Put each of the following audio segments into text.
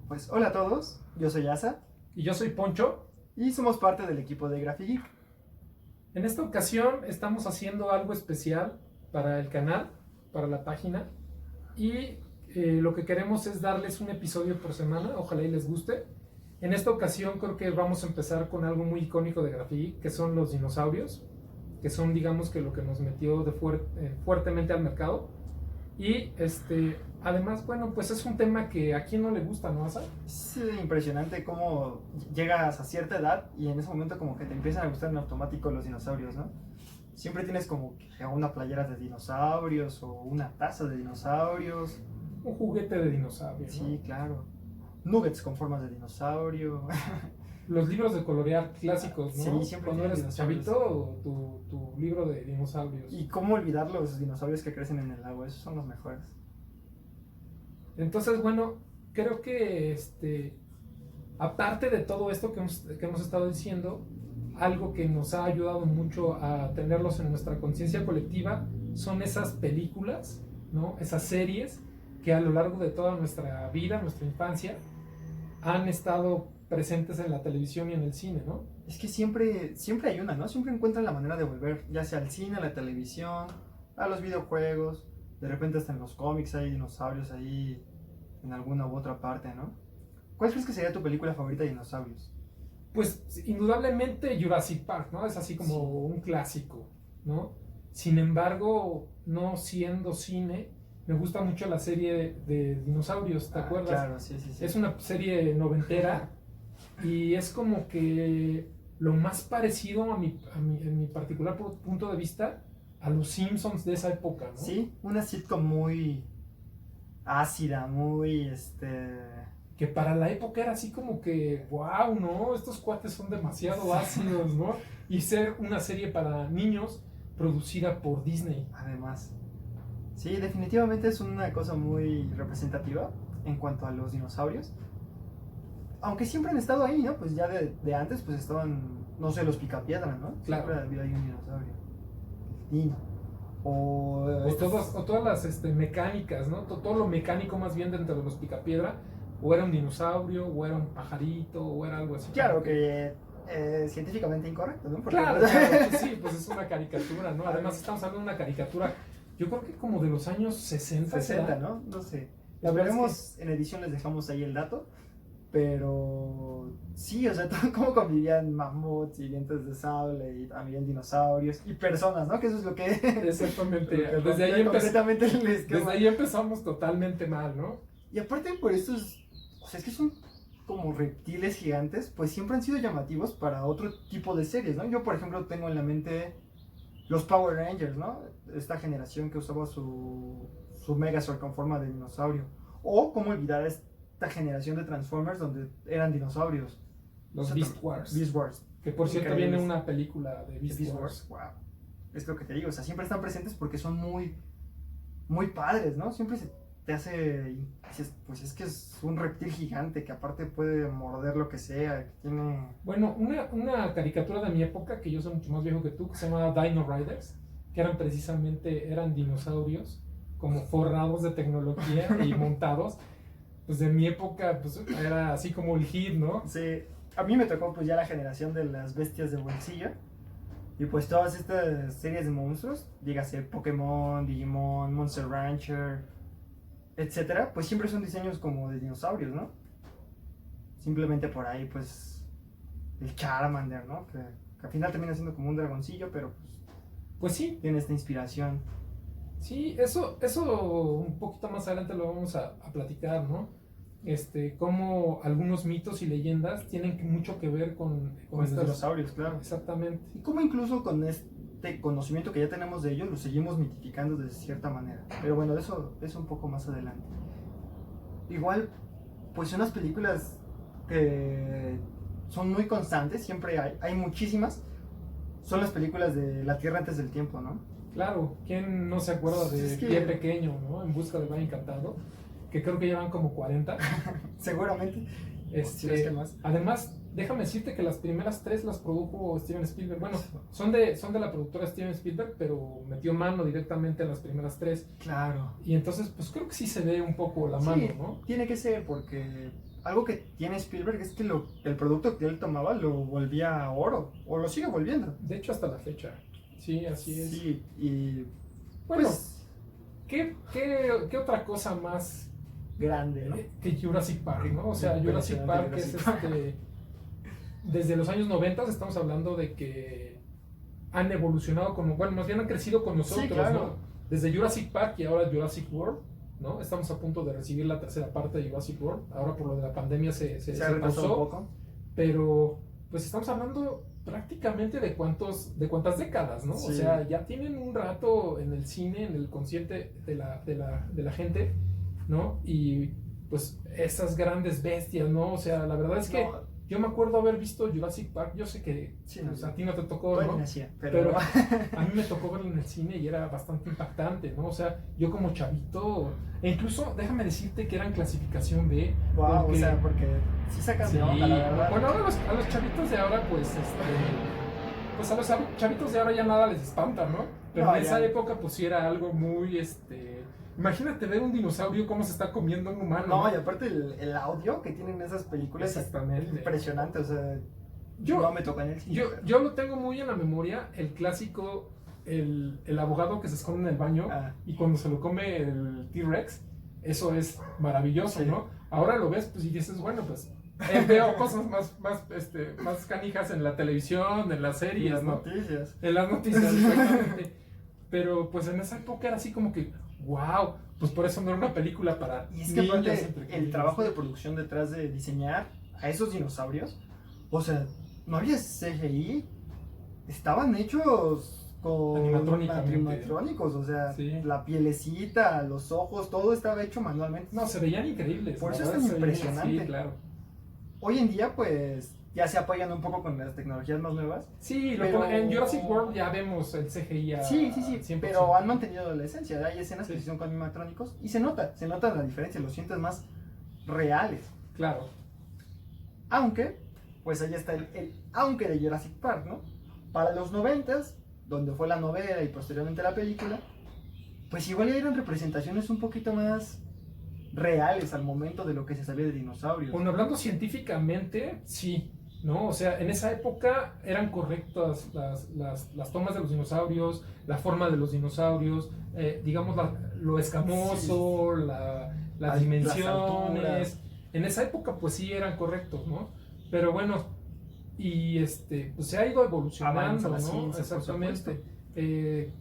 Pues hola a todos, yo soy Asa Y yo soy Poncho. y somos parte del equipo de Graphigeek. En esta ocasión estamos haciendo algo especial para el canal, para la página. Y lo que queremos es darles un episodio por semana, ojalá y les guste. En esta ocasión creo que vamos a empezar con algo muy icónico de Graphigeek, que son los dinosaurios, que son digamos que lo que nos metió fuertemente al mercado. Y además, bueno, pues es un tema que a quién no le gusta, ¿no, Asa? Es impresionante cómo llegas a cierta edad y en ese momento como que te empiezan a gustar en automático los dinosaurios, ¿no? Siempre tienes como que una playera de dinosaurios o una taza de dinosaurios. Un juguete de dinosaurio, ¿no? Sí, claro. Nuggets con formas de dinosaurio. Los libros de colorear clásicos, ¿no? Sí, siempre Cuando tienen eres dinosaurios. chavito, tu libro de dinosaurios. Y cómo olvidar los dinosaurios que crecen en el agua, esos son los mejores. Entonces, bueno, creo que aparte de todo esto que hemos estado diciendo, algo que nos ha ayudado mucho a tenerlos en nuestra conciencia colectiva son esas películas, ¿no? Esas series que a lo largo de toda nuestra vida, nuestra infancia, han estado presentes en la televisión y en el cine, ¿no? Es que siempre hay una, ¿no? Siempre encuentran la manera de volver, ya sea al cine, a la televisión, a los videojuegos. De repente hasta en los cómics hay dinosaurios ahí en alguna u otra parte, ¿no? ¿Cuál crees que sería tu película favorita de dinosaurios? Pues indudablemente Jurassic Park, ¿no? Es así como Sí. un clásico, ¿no? Sin embargo, no siendo cine, me gusta mucho la serie de dinosaurios, ¿te acuerdas? Claro, sí, sí, sí. Es una serie noventera y es como que lo más parecido en mi particular punto de vista a los Simpsons de esa época, ¿no? Sí, una sitcom muy ácida, muy, Que para la época era así como que, wow, ¿no? Estos cuates son demasiado ácidos, ¿no? Y ser una serie para niños producida por Disney. Además. Sí, definitivamente es una cosa muy representativa en cuanto a los dinosaurios. Aunque siempre han estado ahí, ¿no? Pues ya de antes, pues estaban, no sé, los picapiedra, ¿no? Claro. Siempre había ahí un dinosaurio. Dino. O, O todas las mecánicas, ¿no? Todo lo mecánico más bien dentro de los picapiedra, o era un dinosaurio, o era un pajarito, o era algo así. Claro que científicamente incorrecto, ¿no? Porque, Claro, claro, sí, pues es una caricatura, ¿no? Además estamos hablando de una caricatura, yo creo que como de los años 60, 60, ¿será? ¿no? No sé. La verdad Esperemos, en edición les dejamos ahí el dato. Pero sí, o sea, cómo convivían mamuts y dientes de sable y también dinosaurios y personas, ¿no? Que eso es lo que... Exactamente, lo que desde completamente el esquema. desde ahí empezamos totalmente mal, ¿no? Y aparte por estos, o sea, es que son como reptiles gigantes, pues siempre han sido llamativos para otro tipo de series, ¿no? Yo, por ejemplo, tengo en la mente los Power Rangers, ¿no? Esta generación que usaba su Megazord con forma de dinosaurio. O cómo olvidar esta generación de Transformers donde eran dinosaurios. Los Beast Wars. Beast Wars. Que por cierto Increíbles. viene una película de Beast Wars. Wow. Es lo que te digo, o sea, siempre están presentes porque son muy, muy padres, ¿no? Siempre se te hace, pues es que es un reptil gigante que aparte puede morder lo que sea, que tiene... Bueno, una caricatura de mi época, que yo soy mucho más viejo que tú, que se llamaba Dino Riders, que eran dinosaurios como forrados de tecnología y montados. Pues de mi época, pues era así como el hit, ¿no? Sí, a mí me tocó pues ya la generación de las bestias de bolsillo. Y pues todas estas series de monstruos, dígase Pokémon, Digimon, Monster Rancher, etcétera, pues siempre son diseños como de dinosaurios, ¿no? Simplemente por ahí, pues, el Charmander, ¿no? Que al final termina siendo como un dragoncillo, pero Pues sí, tiene esta inspiración. sí, eso un poquito más adelante lo vamos a platicar, ¿no? Cómo algunos mitos y leyendas tienen mucho que ver con Los dinosaurios, claro. Exactamente. Y cómo incluso con este conocimiento que ya tenemos de ellos, lo seguimos mitificando de cierta manera. Pero bueno, de eso es un poco más adelante. Igual, pues unas películas que son muy constantes, siempre hay muchísimas, son las películas de La Tierra antes del tiempo, ¿no? Claro, ¿quién no se acuerda de Es que- Pie Pequeño, ¿no? En busca del Valle Encantado, que creo que llevan como 40. Seguramente. Sí, es que más. Además, déjame decirte que las primeras 3 las produjo Steven Spielberg. Bueno, son de la productora Steven Spielberg, pero metió mano directamente en las primeras 3. Claro. Y entonces, pues creo que sí se ve un poco la mano, Sí, ¿no? tiene que ser porque algo que tiene Spielberg es que el producto que él tomaba lo volvía oro, o lo sigue volviendo. De hecho, hasta la fecha. Sí, así es. Sí, y Bueno, pues ¿qué otra cosa más grande, ¿no? que Jurassic Park, ¿no? O sea, Jurassic Park es desde los años 90 estamos hablando de que han evolucionado como, bueno, más bien han crecido con nosotros, Sí, claro. ¿no? Desde Jurassic Park y ahora Jurassic World, ¿no? Estamos a punto de recibir la tercera parte de Jurassic World. Ahora por lo de la pandemia se ha retrasado un pausó, poco. pero pues estamos hablando prácticamente de cuántas décadas, ¿no? Sí. O sea, ya tienen un rato en el cine, en el consciente de la gente, ¿no? Y pues esas grandes bestias, ¿no? O sea, la verdad es que No. yo me acuerdo haber visto Jurassic Park. Yo sé que Sí, pues, no, a ti no te tocó, todavía ¿no? ni nacía, Pero a mí me tocó verlo en el cine y era bastante impactante, ¿no? O sea, yo como chavito, e incluso déjame decirte que eran clasificación B. wow, porque, o sea, porque sí sacan sí, de onda, la verdad. bueno, ahora a los chavitos de ahora, pues a los chavitos de ahora ya nada les espanta, ¿no? Pero No, en esa ya. época pues sí era algo muy, imagínate ver un dinosaurio cómo se está comiendo un humano. No, y aparte el audio que tienen esas películas es Exactamente. impresionante, o sea, Yo- no me tocó en el cine. pero- Yo lo tengo muy en la memoria, el clásico, el abogado que se esconde en el baño Ah. y cuando se lo come el T-Rex, eso es maravilloso, Sí. ¿no? Ahora lo ves pues y dices, bueno, pues veo cosas más canijas en la televisión, en las y series, las ¿no? noticias. En las noticias, exactamente. Pero pues en esa época era así como que, wow, pues por eso no era una película para Y es que niños, aparte, entre el comillas. trabajo de producción detrás de diseñar a esos dinosaurios, o sea, no había CGI, estaban hechos con Animatrónicamente. animatrónicos, o sea, Sí. la pielecita, los ojos, todo estaba hecho manualmente. No, se veían increíbles. Por la eso es verdad, tan se veían- impresionante. Sí, claro. Hoy en día, pues, ya se apoyan un poco con las tecnologías más nuevas. Sí, Pero- en Jurassic World ya vemos el CGI a Sí, 100%. pero han mantenido la esencia. Hay escenas Sí. que son con animatrónicos y se nota la diferencia, lo sientes más reales. Claro. Aunque, pues ahí está el aunque de Jurassic Park, ¿no? Para los 90s, donde fue la novela y posteriormente la película, pues igual ya eran representaciones un poquito más reales al momento de lo que se sabía de dinosaurios. Bueno, hablando científicamente, sí, ¿no? O sea, en esa época eran correctas las tomas de los dinosaurios, la forma de los dinosaurios, digamos, lo escamoso, las Las dimensiones. alturas. En esa época, pues sí eran correctos, ¿no? Pero bueno, y pues se ha ido evolucionando, Avanza la ¿no? ciencia, por Exactamente. supuesto.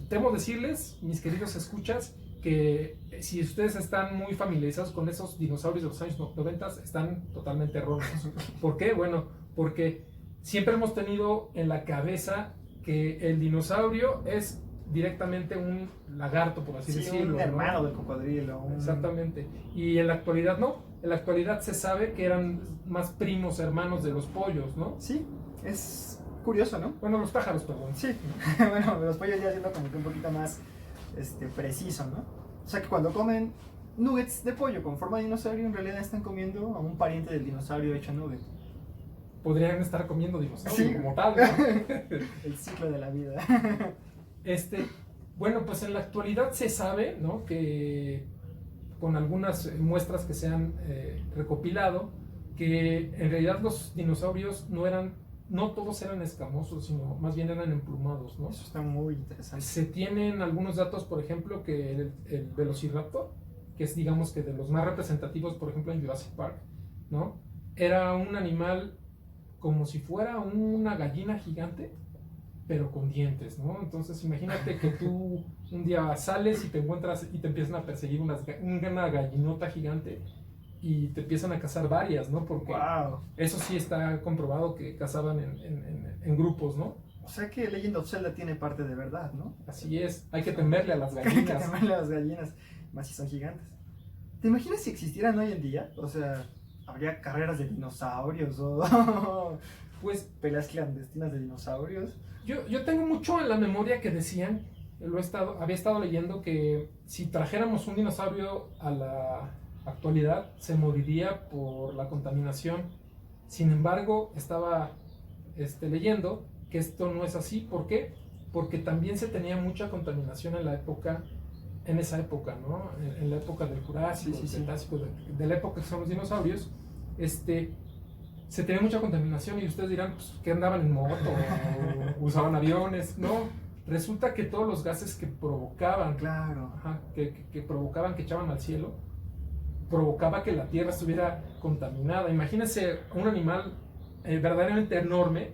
Temo decirles, mis queridos escuchas, que si ustedes están muy familiarizados con esos dinosaurios de los años 90, están totalmente erróneos. ¿Por qué? Bueno, porque siempre hemos tenido en la cabeza que el dinosaurio es directamente un lagarto, por así Sí, decirlo. un ¿no? hermano del cocodrilo. Exactamente. Y en la actualidad no. En la actualidad se sabe que eran más primos hermanos de los pollos, ¿no? Sí, es curioso, ¿no? Bueno, los pájaros, perdón. Sí, bueno, los pollos ya siendo como que un poquito más preciso, ¿no? O sea que cuando comen nuggets de pollo con forma de dinosaurio, en realidad están comiendo a un pariente del dinosaurio hecho nugget. Podrían estar comiendo dinosaurios Sí. como tal, ¿no? El ciclo de la vida. Bueno, pues en la actualidad se sabe, ¿no? Que con algunas muestras que se han recopilado, que en realidad los dinosaurios no todos eran escamosos, sino más bien eran emplumados, ¿no? Eso está muy interesante. Se tienen algunos datos, por ejemplo, que el Velociraptor, que es digamos que de los más representativos, por ejemplo, en Jurassic Park, ¿no? Era un animal como si fuera una gallina gigante, pero con dientes, ¿no? Entonces imagínate que tú un día sales y te encuentras y te empiezan a perseguir una gallinota gigante y te empiezan a cazar varias, ¿no? Porque Wow. eso sí está comprobado que cazaban en grupos, ¿no? O sea que Legend of Zelda tiene parte de verdad, ¿no? Así es, hay que temerle a las Hay que gallinas. temerle a las gallinas, más si son gigantes. ¿Te imaginas si existieran hoy en día? O sea, habría carreras de dinosaurios o Pues peleas clandestinas de dinosaurios. yo tengo mucho en la memoria que decían, había estado leyendo que si trajéramos un dinosaurio a la actualidad se moriría por la contaminación. Sin embargo, estaba leyendo que esto no es así. ¿Por qué? Porque también se tenía mucha contaminación en la época en esa época, ¿no? En la época del Jurásico, del Cretácico, de la época que son los dinosaurios, se tenía mucha contaminación y ustedes dirán, pues, ¿qué andaban en moto? ¿O usaban aviones? No, resulta que todos los gases que provocaban, Claro. que provocaban, que echaban al cielo, provocaba que la Tierra estuviera contaminada. Imagínense un animal verdaderamente enorme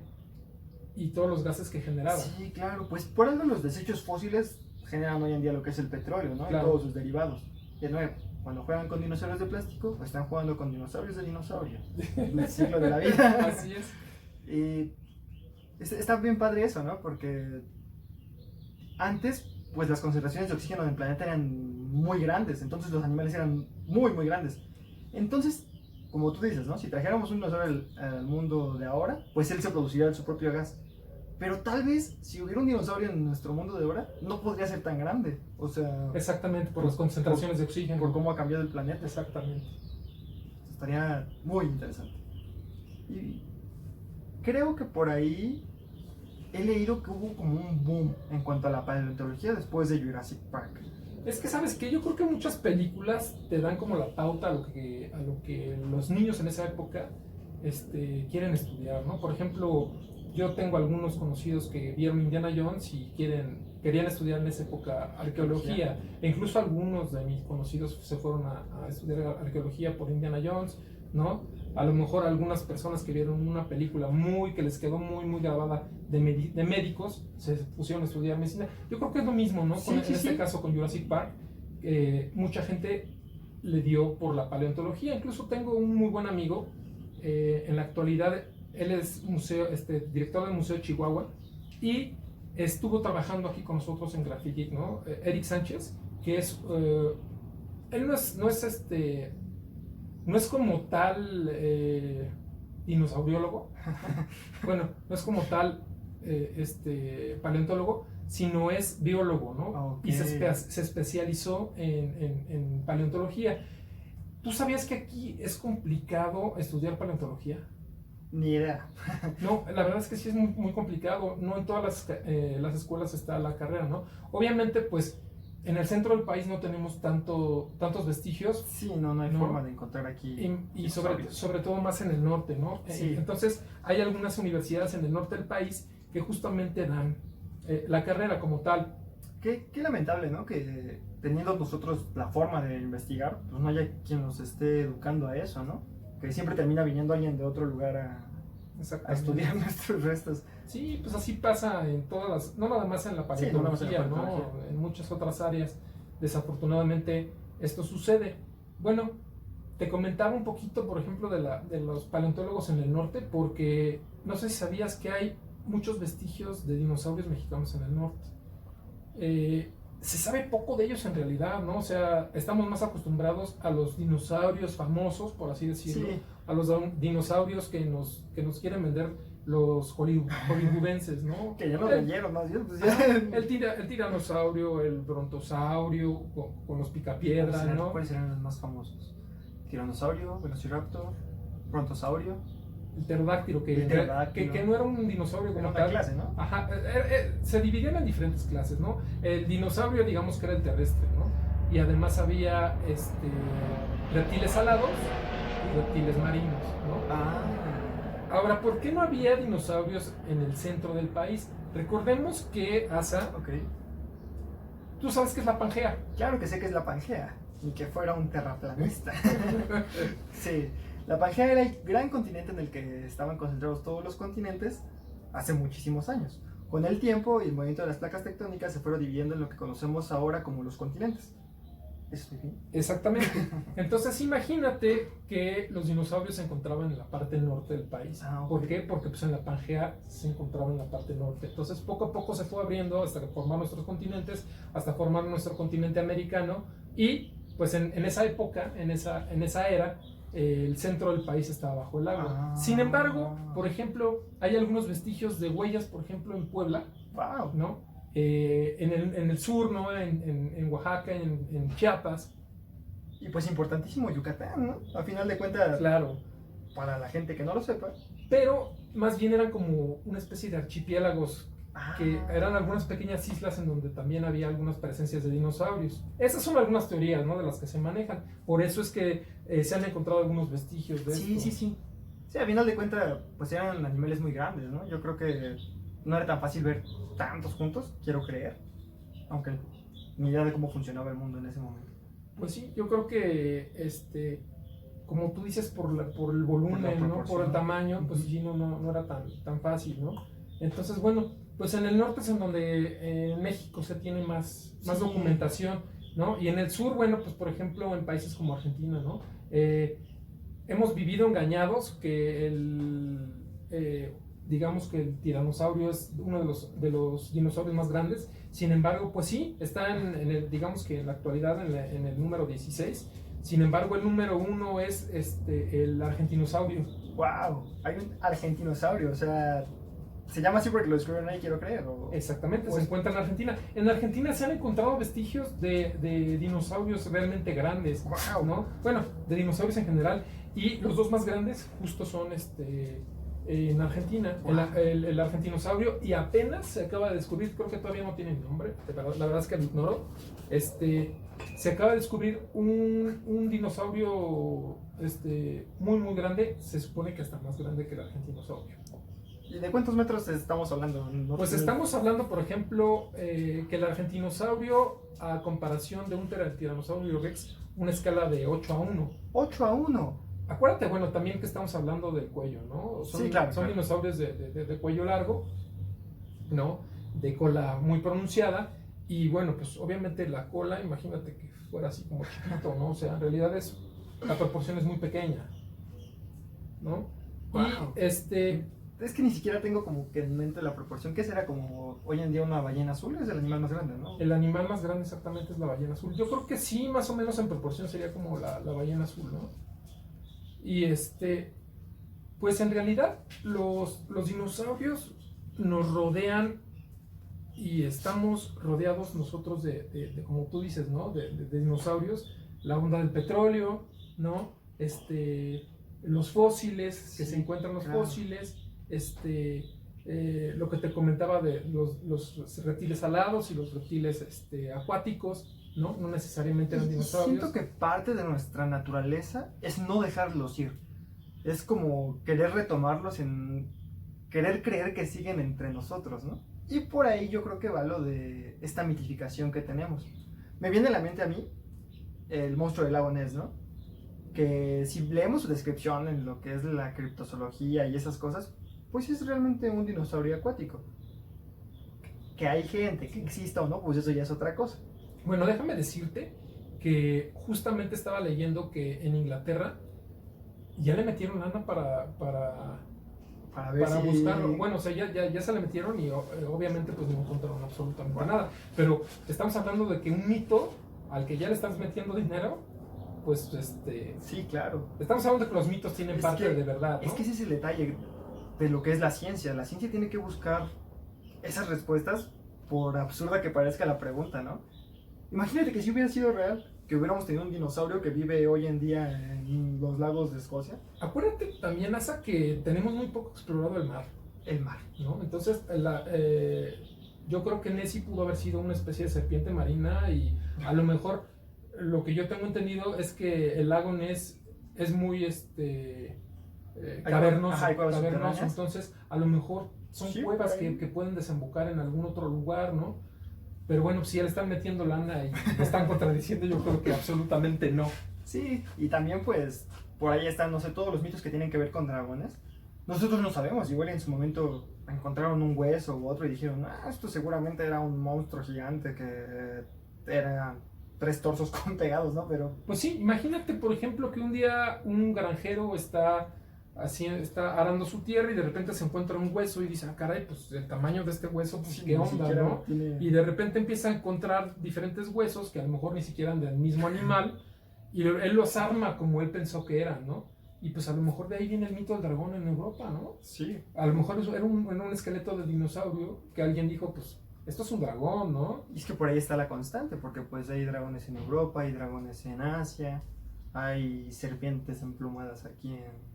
y todos los gases que generaba. Sí, claro, pues por algo los desechos fósiles generan hoy en día lo que es el petróleo, ¿no? Claro. Y todos sus derivados. De nuevo, cuando juegan con dinosaurios de plástico, pues están jugando con dinosaurios de dinosaurios. El ciclo de la vida. Así es. Y está bien padre eso, ¿no? Porque antes, pues las concentraciones de oxígeno en el planeta eran muy grandes, entonces los animales eran muy, muy grandes. Entonces, como tú dices, ¿no? Si trajéramos un dinosaurio al mundo de ahora, pues él se produciría su propio gas. Pero tal vez, si hubiera un dinosaurio en nuestro mundo de ahora, no podría ser tan grande. O sea... Exactamente, por las concentraciones de oxígeno. Por cómo ha cambiado el planeta. Exactamente. Estaría muy interesante. Y creo que por ahí he leído que hubo como un boom en cuanto a la paleontología después de Jurassic Park. Es que, ¿sabes qué? Yo creo que muchas películas te dan como la pauta a lo que los niños en esa época quieren estudiar, ¿no? Por ejemplo, yo tengo algunos conocidos que vieron Indiana Jones y querían estudiar en esa época arqueología. E incluso algunos de mis conocidos se fueron a estudiar arqueología por Indiana Jones, ¿no? A lo mejor algunas personas que vieron una película que les quedó muy, muy grabada de médicos, se pusieron a estudiar medicina. Yo creo que es lo mismo, ¿no? En este caso con Jurassic Park, mucha gente le dio por la paleontología. Incluso tengo un muy buen amigo, en la actualidad, él es director del Museo de Chihuahua y estuvo trabajando aquí con nosotros en Graffiti, ¿no? Eric Sánchez, que él no es como tal dinosauriólogo, bueno, no es como tal paleontólogo, sino es biólogo, ¿no? Okay. Y se especializó en paleontología. ¿Tú sabías que aquí es complicado estudiar paleontología? Ni idea. No, la verdad es que sí es muy, muy complicado. No en todas las escuelas está la carrera, ¿no? Obviamente, pues, en el centro del país no tenemos tantos vestigios. Sí, no hay forma de encontrar aquí. Y sobre todo más en el norte, ¿no? Sí. Entonces, hay algunas universidades en el norte del país que justamente dan la carrera como tal. Qué lamentable, ¿no? Que teniendo nosotros la forma de investigar, pues no haya quien nos esté educando a eso, ¿no? Que siempre termina viniendo alguien de otro lugar a estudiar nuestros restos. Sí, pues así pasa en todas no nada más en la paleontología, ¿no? En muchas otras áreas, desafortunadamente, esto sucede. Bueno, te comentaba un poquito, por ejemplo, de los paleontólogos en el norte, porque no sé si sabías que hay muchos vestigios de dinosaurios mexicanos en el norte. Se sabe poco de ellos en realidad, ¿no? O sea, estamos más acostumbrados a los dinosaurios famosos, por así decirlo, Sí. a los dinosaurios que nos quieren vender los hollywoodenses, ¿no? Que ya lo vendieron, más bien. Pues ya. El tiranosaurio, el brontosaurio, con los picapiedras, ¿no? ¿Cuáles serán los más famosos? Tiranosaurio, velociraptor, brontosaurio. El pterodáctilo, que no era un dinosaurio como Era una tal. clase, ¿no? Ajá, se dividían en diferentes clases, ¿no? El dinosaurio, digamos que era el terrestre, ¿no? Y además había reptiles alados y reptiles marinos, ¿no? Ah. Ahora, ¿por qué no había dinosaurios en el centro del país? Recordemos que Asa, tú sabes qué es la Pangea. Claro que sé que es la Pangea, ni que fuera un terraplanista. Sí. La Pangea era el gran continente en el que estaban concentrados todos los continentes hace muchísimos años. Con el tiempo y el movimiento de las placas tectónicas se fueron dividiendo en lo que conocemos ahora como los continentes. ¿Eso es bien? Exactamente. Entonces imagínate que los dinosaurios se encontraban en la parte norte del país. ¿Por qué? Porque pues en la Pangea se encontraba en la parte norte. Entonces poco a poco se fue abriendo hasta formar nuestros continentes, hasta formar nuestro continente americano. Y pues en esa época, en esa era, el centro del país estaba bajo el agua. Sin embargo, por ejemplo, hay algunos vestigios de huellas, por ejemplo, en Puebla, ¿no? En el sur, ¿no? En Oaxaca, en Chiapas. Y pues importantísimo Yucatán, ¿no? A final de cuentas, claro, para la gente que no lo sepa. Pero más bien eran como una especie de archipiélagos que eran algunas pequeñas islas en donde también había algunas presencias de dinosaurios. Esas son algunas teorías, ¿no?, de las que se manejan. Por eso es que se han encontrado algunos vestigios de esto. Sí. Sí, a final de cuentas, pues eran animales muy grandes, ¿no? Yo creo que no era tan fácil ver tantos juntos, quiero creer. Aunque ni idea de cómo funcionaba el mundo en ese momento. Pues sí, yo creo que, como tú dices, por el volumen, ¿no?, por el tamaño, pues sí, no era tan fácil, ¿no? Entonces, bueno, pues en el norte es en donde en México se tiene más documentación, ¿no? Y en el sur, bueno, pues por ejemplo en países como Argentina, ¿no? Hemos vivido engañados que digamos que el tiranosaurio es uno de los dinosaurios más grandes. Sin embargo, pues sí, está digamos que en la actualidad en el número 16. Sin embargo, el número 1 es el argentinosaurio. ¡Wow! Hay un argentinosaurio, o sea, se llama así porque lo descubrieron ahí, quiero creer. Exactamente, se encuentra en Argentina. En Argentina se han encontrado vestigios de dinosaurios realmente grandes, ¡Wow! ¿no? Bueno, de dinosaurios en general. Y los dos más grandes justo son en Argentina, wow, el argentinosaurio, y apenas se acaba de descubrir, creo que todavía no tiene nombre, la verdad es que lo ignoro. Se acaba de descubrir un dinosaurio muy grande, se supone que hasta más grande que el argentinosaurio. ¿Y de cuántos metros estamos hablando? Pues estamos hablando, por ejemplo, que el argentinosaurio, a comparación de un tiranosaurio rex, una escala de 8:1. 8:1. Acuérdate, bueno, también que estamos hablando del cuello, ¿no? Sí, claro. Son dinosaurios de cuello largo, ¿no? De cola muy pronunciada. Y bueno, pues obviamente la cola, imagínate que fuera así como chiquito, ¿no? O sea, en realidad la proporción es muy pequeña, ¿no? Wow. Y Es que ni siquiera tengo como que en mente la proporción. ¿Qué será como hoy en día una ballena azul? Es el animal más grande, ¿no? El animal más grande exactamente es la ballena azul. Yo creo que sí, más o menos en proporción sería como la ballena azul, ¿no? Y pues en realidad los dinosaurios nos rodean y estamos rodeados nosotros como tú dices, ¿no? De dinosaurios, la onda del petróleo, ¿no? Los fósiles, que se encuentran los fósiles, lo que te comentaba de los reptiles alados y los reptiles acuáticos, ¿no? No necesariamente eran dinosaurios. Siento que parte de nuestra naturaleza es no dejarlos ir. Es como querer retomarlos, querer creer que siguen entre nosotros, ¿no? Y por ahí yo creo que va lo de esta mitificación que tenemos. Me viene a la mente a mí el monstruo del lago Ness, ¿no? Que si leemos su descripción en lo que es la criptozoología y esas cosas, pues es realmente un dinosaurio acuático. Que hay gente, que exista o no, pues eso ya es otra cosa. Bueno, déjame decirte que justamente estaba leyendo que en Inglaterra ya le metieron lana para buscarlo. Bueno, o sea, ya se le metieron y obviamente pues no encontraron absolutamente nada. Pero estamos hablando de que un mito al que ya le estás metiendo dinero, pues Sí, claro. Estamos hablando de que los mitos tienen parte de verdad, ¿no? Es que ese es el detalle de lo que es la ciencia. La ciencia tiene que buscar esas respuestas, por absurda que parezca la pregunta, ¿no? Imagínate que si hubiera sido real, que hubiéramos tenido un dinosaurio que vive hoy en día en los lagos de Escocia. Acuérdate también, Asa, que tenemos muy poco explorado el mar. El mar. ¿No? Entonces, yo creo que Nessie pudo haber sido una especie de serpiente marina y a lo mejor lo que yo tengo entendido es que el lago Ness es muy cavernoso, entonces a lo mejor son cuevas que pueden desembocar en algún otro lugar, ¿no? Pero bueno, si ya le están metiendo lana y me están contradiciendo, yo creo que absolutamente no. Sí, y también pues por ahí están, no sé, todos los mitos que tienen que ver con dragones. Nosotros no sabemos, igual en su momento encontraron un hueso u otro y dijeron, esto seguramente era un monstruo gigante que era 3 torsos con pegados, ¿no? Pero pues sí, imagínate por ejemplo que un día un granjero está arando su tierra y de repente se encuentra un hueso y dice, caray, pues el tamaño de este hueso, pues qué onda, ¿no? Y de repente empieza a encontrar diferentes huesos que a lo mejor ni siquiera eran del mismo animal y él los arma como él pensó que eran, ¿no? Y pues a lo mejor de ahí viene el mito del dragón en Europa, ¿no? Sí. A lo mejor era un esqueleto de dinosaurio que alguien dijo, pues esto es un dragón, ¿no? Y es que por ahí está la constante, porque pues hay dragones en Europa, hay dragones en Asia, hay serpientes emplumadas aquí en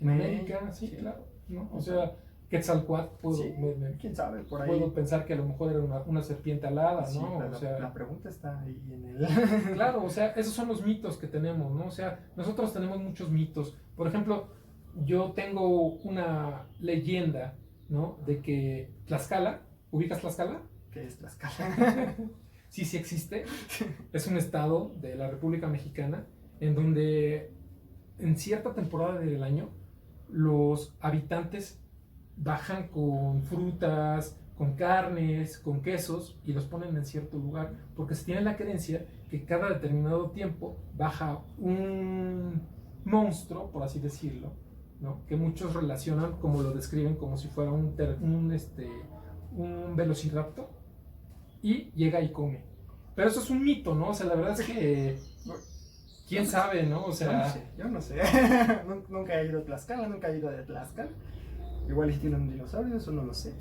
América, sí, claro, ¿no? O sea, Quetzalcóatl, Sí, quién sabe, por ahí. puedo pensar que a lo mejor era una serpiente alada, Sí, ¿no? la, O sea, la pregunta está ahí en el... claro, o sea, esos son los mitos que tenemos, ¿no? O sea, nosotros tenemos muchos mitos. Por ejemplo, yo tengo una leyenda, ¿no? De que Tlaxcala, ¿ubicas Tlaxcala? ¿Qué es Tlaxcala? Sí, sí existe. Es un estado de la República Mexicana en donde en cierta temporada del año los habitantes bajan con frutas, con carnes, con quesos y los ponen en cierto lugar porque se tiene la creencia que cada determinado tiempo baja un monstruo, por así decirlo, ¿no? Que muchos relacionan, como lo describen, como si fuera un velociraptor y llega y come. Pero eso es un mito, ¿no? O sea, la verdad es que quién sabe, ¿no? O sea, yo no sé. Nunca he ido a Tlaxcala, nunca he ido a Tlaxcala. Igual si tienen dinosaurios, eso no lo sé.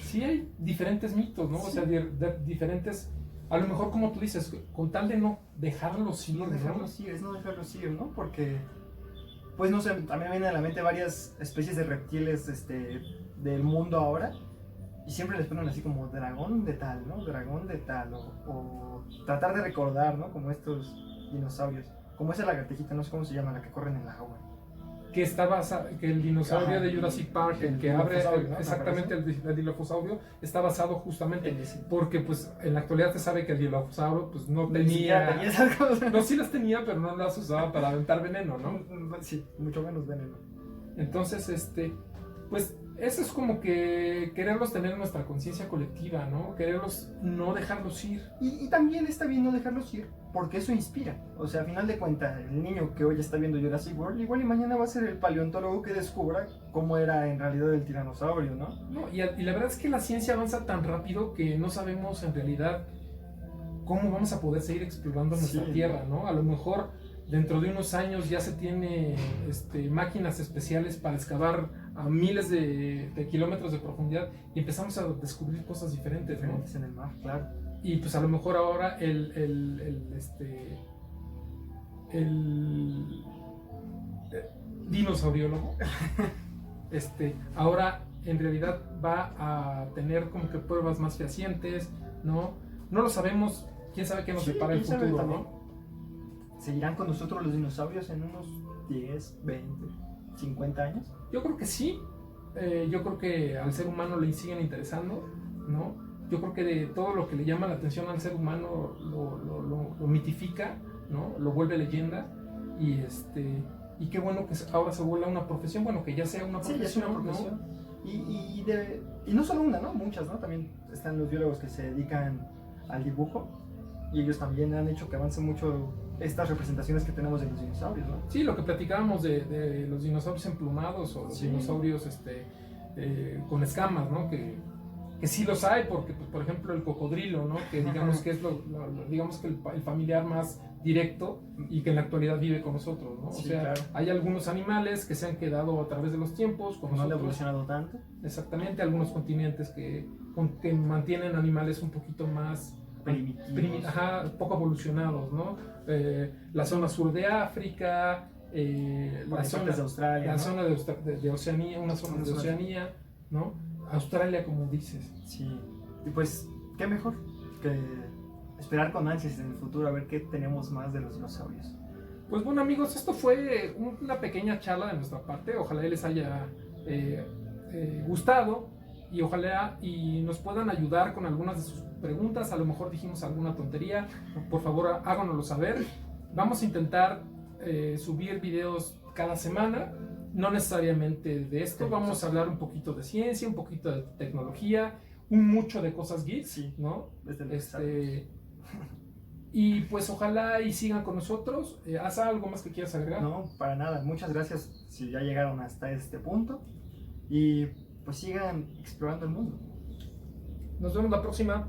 sí hay diferentes mitos, ¿no? Sí. O sea, diferentes, a lo mejor como tú dices, con tal de no dejarlos ir, no dejarlos ir, es no dejarlos ir, ¿no? Porque, pues no sé, a mí me vienen a la mente varias especies de reptiles del mundo ahora. Y siempre les ponen así como dragón de tal, ¿no? Dragón de tal. O tratar de recordar, ¿no? Como estos dinosaurios. Como esa lagartijita, no sé cómo se llama, la que corre en el agua. Que está basado, que el dinosaurio de Jurassic Park, el que abre, ¿no? Exactamente, el dilophosaurio, está basado justamente en ese. Porque pues en la actualidad se sabe que el dilophosaurio pues no tenía esas cosas. No, sí las tenía, pero no las usaba para aventar veneno, ¿no? Sí, mucho menos veneno. Entonces, pues eso es como que quererlos tener en nuestra conciencia colectiva, ¿no? Quererlos no dejarlos ir. Y también está bien no dejarlos ir, porque eso inspira. O sea, a final de cuentas, el niño que hoy está viendo Jurassic World, igual y mañana va a ser el paleontólogo que descubra cómo era en realidad el tiranosaurio, ¿no? No, y la verdad es que la ciencia avanza tan rápido que no sabemos en realidad cómo vamos a poder seguir explorando nuestra Tierra, ¿no? A lo mejor dentro de unos años ya se tiene máquinas especiales para excavar a miles de kilómetros de profundidad y empezamos a descubrir cosas diferentes, ¿no? En el mar, claro. Y pues a lo mejor ahora el dinosauriólogo ahora en realidad va a tener como que pruebas más fehacientes, ¿no? No lo sabemos, quién sabe qué nos depara el futuro, ¿no? ¿Seguirán con nosotros los dinosaurios en unos 10, 20, 50 años? Yo creo que sí. Yo creo que al ser humano le siguen interesando, ¿no? Yo creo que de todo lo que le llama la atención al ser humano lo mitifica, ¿no? Lo vuelve leyenda y qué bueno que ahora se vuelva una profesión, bueno, que ya sea una profesión, sí, ya es una profesión, ¿no? Y no solo una, ¿no? Muchas, ¿no? También están los biólogos que se dedican al dibujo y ellos también han hecho que avance mucho estas representaciones que tenemos de los dinosaurios, ¿no? Sí, lo que platicábamos de los dinosaurios emplumados o los dinosaurios con escamas, ¿no? Que sí los hay, porque pues, por ejemplo el cocodrilo, ¿no? Que digamos que es digamos que el familiar más directo y que en la actualidad vive con nosotros, ¿no? O sea, claro, hay algunos animales que se han quedado a través de los tiempos con nosotros. No han evolucionado tanto. Exactamente, algunos continentes que mantienen animales un poquito más poco evolucionados, ¿no? La zona sur de África, la zona de Australia, la ¿no? zona de Oceanía, una zona de Oceanía, ¿no? Australia, como dices. Sí, y pues, ¿qué mejor que esperar con ansias en el futuro a ver qué tenemos más de los dinosaurios? Pues bueno, amigos, esto fue una pequeña charla de nuestra parte. Ojalá les haya gustado y ojalá y nos puedan ayudar con algunas de sus preguntas. A lo mejor dijimos alguna tontería, por favor háganoslo saber. Vamos a intentar subir videos cada semana, no necesariamente de esto. Vamos a hablar un poquito de ciencia, un poquito de tecnología, mucho de cosas geeks, ¿no? Y pues ojalá y sigan con nosotros. ¿Haz algo más que quieras agregar? No, para nada. Muchas gracias si ya llegaron hasta este punto y pues sigan explorando el mundo. Nos vemos la próxima.